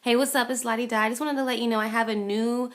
Hey, what's up? It's Lottie Di. I just wanted to let you know I have a new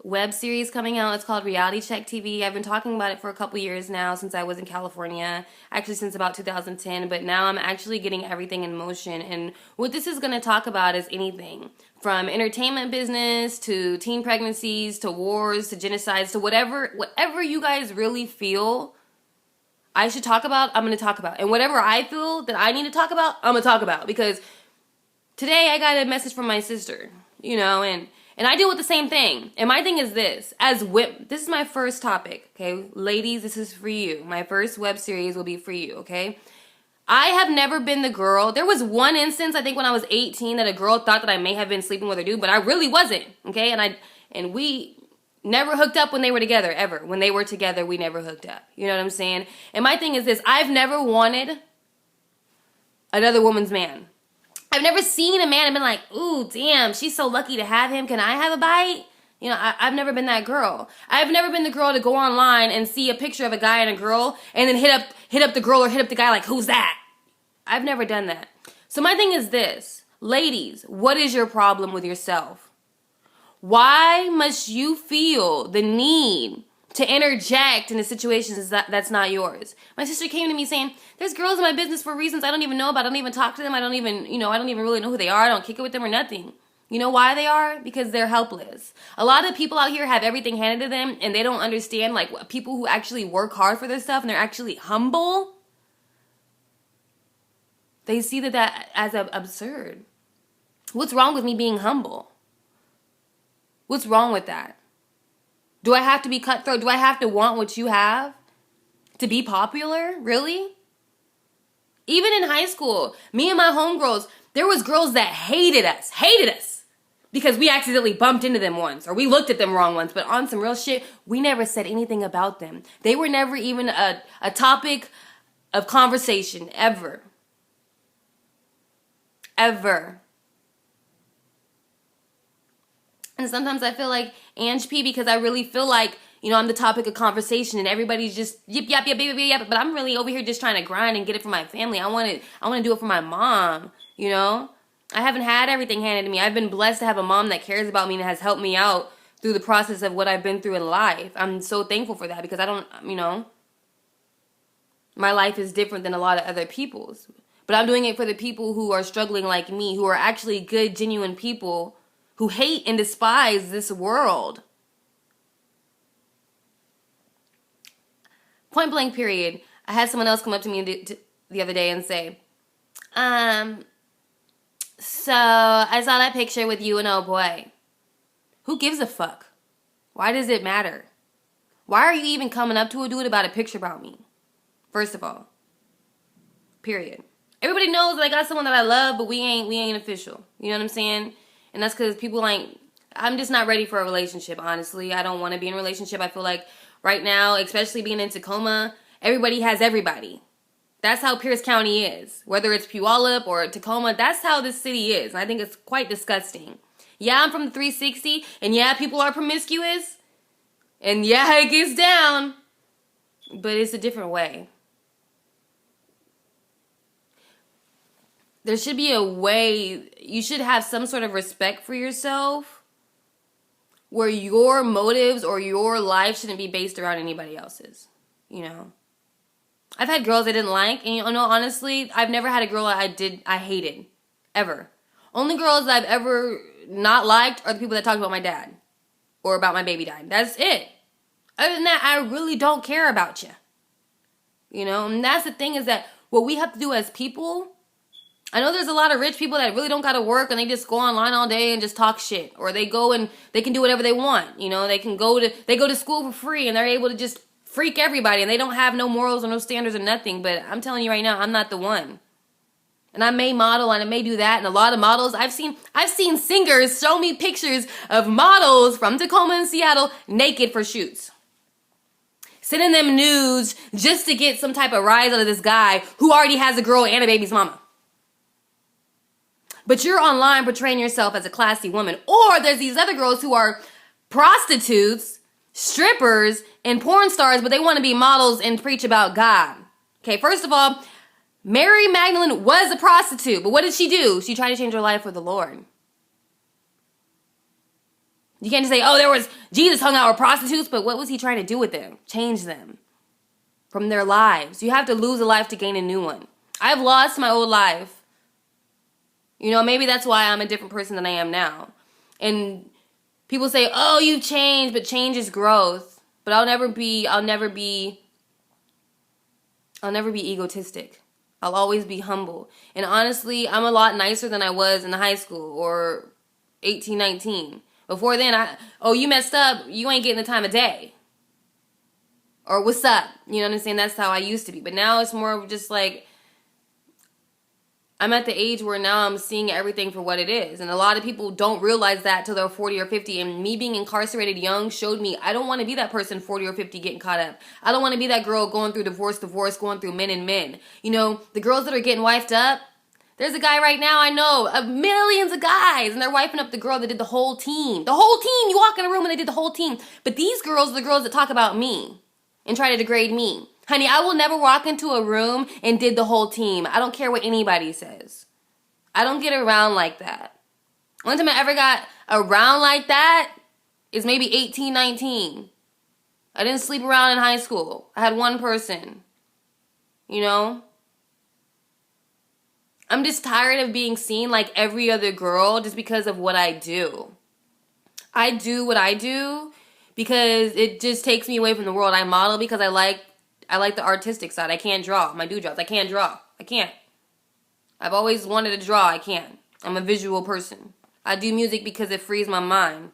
web series coming out. It's called Reality Check TV. I've been talking about it for a couple years now since I was in California, actually since about 2010, but now I'm actually getting everything in motion. And what this is going to talk about is anything from entertainment business to teen pregnancies to wars to genocides to whatever you guys really feel I should talk about, I'm going to talk about. And whatever I feel that I need to talk about, I'm going to talk about because today I got a message from my sister, and I deal with the same thing. And my thing is this, this is my first topic, okay? Ladies, this is for you. My first web series will be for you, okay? I have never been the girl. There was one instance, I think when I was 18, that a girl thought that I may have been sleeping with a dude, but I really wasn't, okay? And we never hooked up when they were together, ever. When they were together, we never hooked up. You know what I'm saying? And my thing is this, I've never wanted another woman's man. I've never seen a man and been like, ooh, damn, she's so lucky to have him. Can I have a bite? I've never been that girl. I've never been the girl to go online and see a picture of a guy and a girl and then hit up the girl or hit up the guy like, who's that? I've never done that. So my thing is this. Ladies, what is your problem with yourself? Why must you feel the need to interject into situations that's not yours? My sister came to me saying, there's girls in my business for reasons I don't even know about. I don't even talk to them. I don't even really know who they are. I don't kick it with them or nothing. You know why they are? Because they're helpless. A lot of people out here have everything handed to them and they don't understand, like, people who actually work hard for their stuff and they're actually humble. They see that as absurd. What's wrong with me being humble? What's wrong with that? Do I have to be cutthroat? Do I have to want what you have to be popular? Really? Even in high school, me and my homegirls, there was girls that hated us because we accidentally bumped into them once or we looked at them wrong once. But on some real shit, we never said anything about them. They were never even a topic of conversation, ever. Ever. And sometimes I feel like Ange P because I really feel like, I'm the topic of conversation and everybody's just yip, yap, yap, yip, yap, but I'm really over here just trying to grind and get it for my family. I want to do it for my mom, I haven't had everything handed to me. I've been blessed to have a mom that cares about me and has helped me out through the process of what I've been through in life. I'm so thankful for that because my life is different than a lot of other people's. But I'm doing it for the people who are struggling like me, who are actually good, genuine people who hate and despise this world. Point blank period. I had someone else come up to me the other day and say, so I saw that picture with you and oh boy. Who gives a fuck? Why does it matter? Why are you even coming up to a dude about a picture about me? First of all. Period. Everybody knows that I got someone that I love, but we ain't official. You know what I'm saying? And that's because people I'm just not ready for a relationship, honestly. I don't want to be in a relationship. I feel like right now, especially being in Tacoma, everybody has everybody. That's how Pierce County is. Whether it's Puyallup or Tacoma, that's how this city is. And I think it's quite disgusting. Yeah, I'm from the 360, and yeah, people are promiscuous. And yeah, it gets down. But it's a different way. There should be a way, you should have some sort of respect for yourself where your motives or your life shouldn't be based around anybody else's, I've had girls I didn't like, and honestly, I've never had a girl I hated, ever. Only girls I've ever not liked are the people that talk about my dad or about my baby dad. That's it. Other than that, I really don't care about you. And that's the thing is that what we have to do as people, I know there's a lot of rich people that really don't got to work and they just go online all day and just talk shit. Or they go and they can do whatever they want. They go to school for free and they're able to just freak everybody and they don't have no morals or no standards or nothing. But I'm telling you right now, I'm not the one. And I may model and I may do that. And a lot of models, I've seen singers show me pictures of models from Tacoma and Seattle naked for shoots. Sending them nudes just to get some type of rise out of this guy who already has a girl and a baby's mama. But you're online portraying yourself as a classy woman. Or there's these other girls who are prostitutes, strippers, and porn stars, but they want to be models and preach about God. Okay, first of all, Mary Magdalene was a prostitute, but what did she do? She tried to change her life for the Lord. You can't just say, Jesus hung out with prostitutes, but what was he trying to do with them? Change them from their lives. You have to lose a life to gain a new one. I've lost my old life. Maybe that's why I'm a different person than I am now. And people say, oh, you've changed, but change is growth. But I'll never be egotistic. I'll always be humble. And honestly, I'm a lot nicer than I was in high school or 18, 19. Before then, you messed up, you ain't getting the time of day. Or what's up? You know what I'm saying? That's how I used to be. But now it's more of just like, I'm at the age where now I'm seeing everything for what it is. And a lot of people don't realize that till they're 40 or 50. And me being incarcerated young showed me I don't want to be that person 40 or 50 getting caught up. I don't want to be that girl going through divorce, going through men and men. The girls that are getting wifed up, there's a guy right now I know, millions of guys, and they're wiping up the girl that did the whole team. The whole team! You walk in a room and they did the whole team. But these girls are the girls that talk about me and try to degrade me. Honey, I will never walk into a room and did the whole team. I don't care what anybody says. I don't get around like that. One time I ever got around like that is maybe 18, 19. I didn't sleep around in high school. I had one person. I'm just tired of being seen like every other girl just because of what I do. I do what I do because it just takes me away from the world. I model because I like the artistic side. I can't draw. My dewdrops. I can't draw. I can't. I've always wanted to draw. I can't. I'm a visual person. I do music because it frees my mind.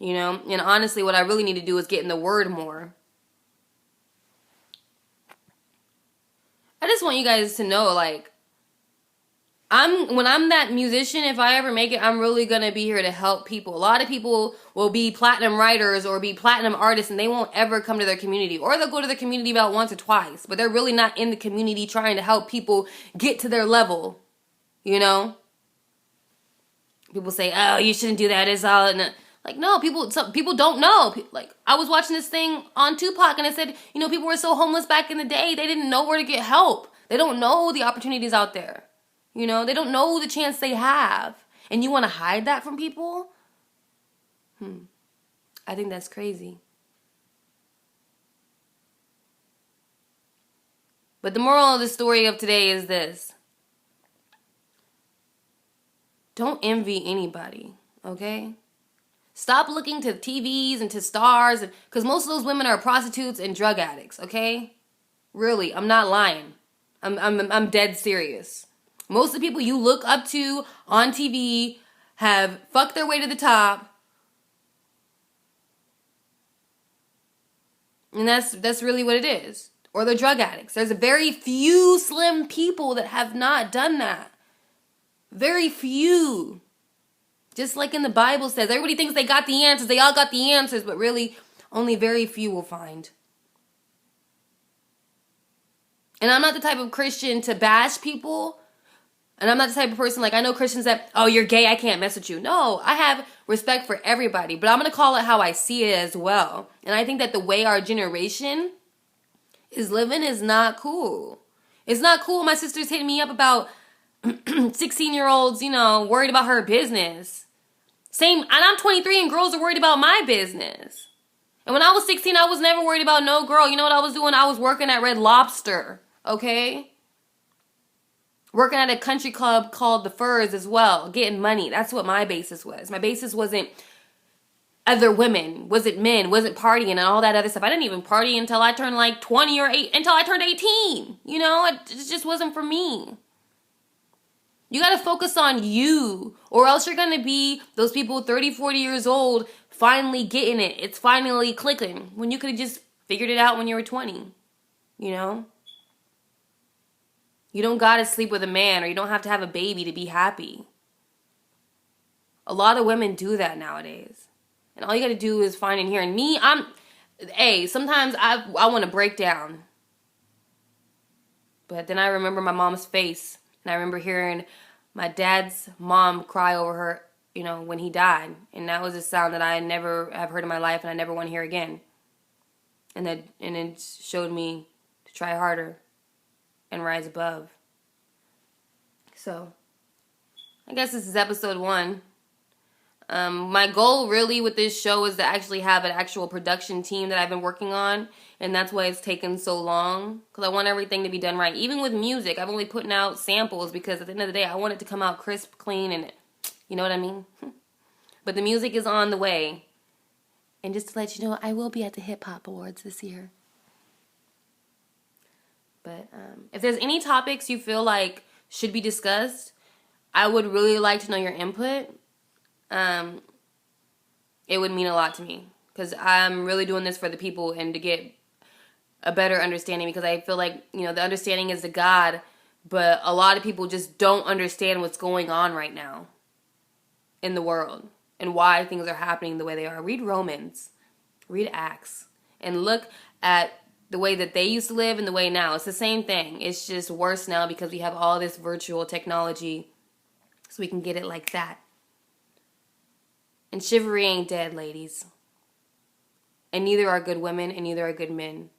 And honestly, what I really need to do is get in the word more. I just want you guys to know, when I'm that musician, if I ever make it, I'm really going to be here to help people. A lot of people will be platinum writers or be platinum artists and they won't ever come to their community. Or they'll go to their community about once or twice. But they're really not in the community trying to help people get to their level. People say, oh, you shouldn't do that. It's all... no, people don't know. I was watching this thing on Tupac and it said, people were so homeless back in the day. They didn't know where to get help. They don't know the opportunities out there. They don't know the chance they have. And you want to hide that from people? I think that's crazy. But the moral of the story of today is this. Don't envy anybody, okay? Stop looking to TVs and to stars, because most of those women are prostitutes and drug addicts, okay? Really, I'm not lying. I'm dead serious. Most of the people you look up to on TV have fucked their way to the top. And that's really what it is. Or they're drug addicts. There's a very few slim people that have not done that. Very few. Just like in the Bible says, everybody thinks they got the answers. They all got the answers, but really only very few will find. And I'm not the type of Christian to bash people. And I'm not the type of person, I know Christians that, oh, you're gay, I can't mess with you. No, I have respect for everybody, but I'm going to call it how I see it as well. And I think that the way our generation is living is not cool. It's not cool. My sister's hitting me up about 16-year-olds, worried about her business. And I'm 23 and girls are worried about my business. And when I was 16, I was never worried about no girl. You know what I was doing? I was working at Red Lobster, okay? Working at a country club called The Furs as well, getting money. That's what my basis was. My basis wasn't other women, wasn't men, wasn't partying and all that other stuff. I didn't even party until I turned 20 or 8, until I turned 18. It just wasn't for me. You got to focus on you, or else you're going to be those people 30, 40 years old finally getting it. It's finally clicking when you could have just figured it out when you were 20, You don't got to sleep with a man, or you don't have to have a baby to be happy. A lot of women do that nowadays. And all you got to do is find in here. And me, sometimes I want to break down. But then I remember my mom's face. And I remember hearing my dad's mom cry over her, when he died. And that was a sound that I never have heard in my life and I never want to hear again. And it showed me to try harder and rise above. So, I guess this is episode 1. My goal really with this show is to actually have an actual production team that I've been working on, and that's why it's taken so long, because I want everything to be done right. Even with music, I've only putting out samples because at the end of the day, I want it to come out crisp, clean, and you know what I mean? But the music is on the way. And just to let you know, I will be at the Hip Hop Awards this year. But if there's any topics you feel like should be discussed, I would really like to know your input. It would mean a lot to me, because I'm really doing this for the people and to get a better understanding, because I feel like, you know, the understanding is the God, but a lot of people just don't understand what's going on right now in the world and why things are happening the way they are. Read Romans, read Acts, and look at the way that they used to live and the way now. It's the same thing. It's just worse now because we have all this virtual technology, so we can get it like that. And chivalry ain't dead, ladies. And neither are good women, and neither are good men.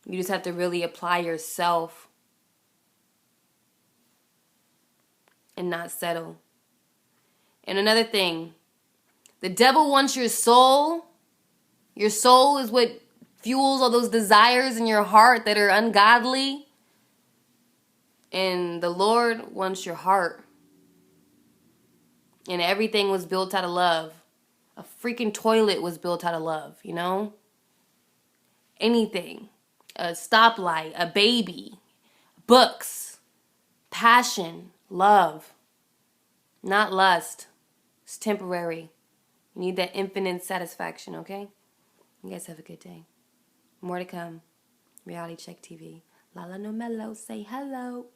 You just have to really apply yourself and not settle. And another thing, the devil wants your soul. Your soul is what fuels all those desires in your heart that are ungodly. And the Lord wants your heart. And everything was built out of love. A freaking toilet was built out of love, you know? Anything. A stoplight, a baby, books, passion, love. Not lust. It's temporary. You need that infinite satisfaction, okay? You guys have a good day. More to come. Reality Check TV. Lala no Mello, say hello.